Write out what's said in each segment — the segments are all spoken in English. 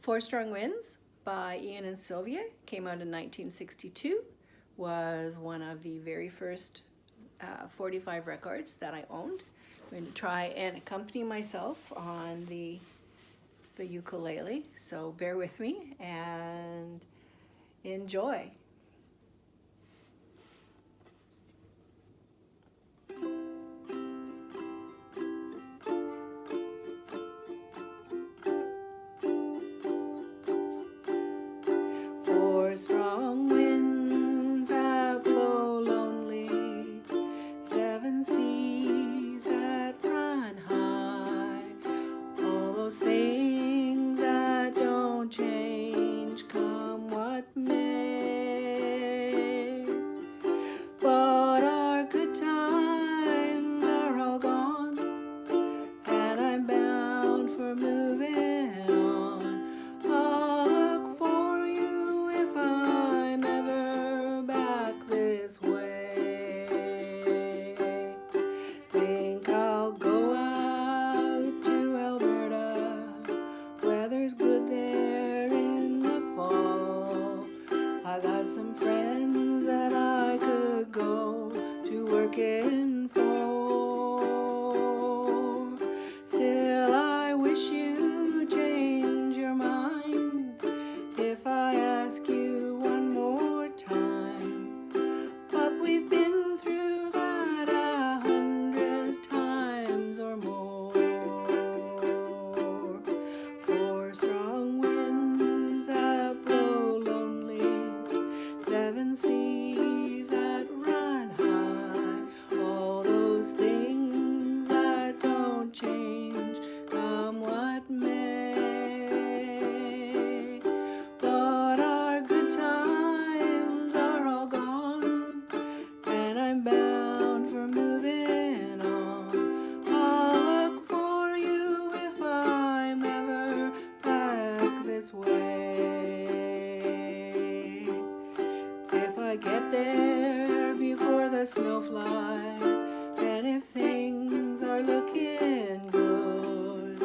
Four Strong Winds by Ian and Sylvia came out in 1962, was one of the very first 45 records that I owned. I'm going to try and accompany myself on the ukulele, so bear with me and enjoy. Four strong winds that blow lonely, seven seas that run high, all those things that don't change, come what may. But our good times are all gone, and I'm bound for moving on. I'll look for you if I'm ever back this way. Think I'll go out to Alberta, weather's good there in the fall. I got some friends that I could go to working for. Still, I wish you'd change your mind if I ask you one more time. But we've been through that 100 times or more. Four strong winds that blow lonely, seven seas that run high, all those things that don't change, come what may. But our good times are all gone, and I'm bound for moving on. I'll look for you if I'm ever back this way. If I get there before the snow flies, and if things are looking good,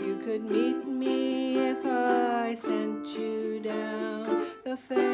you could meet me if I sent you down the fair.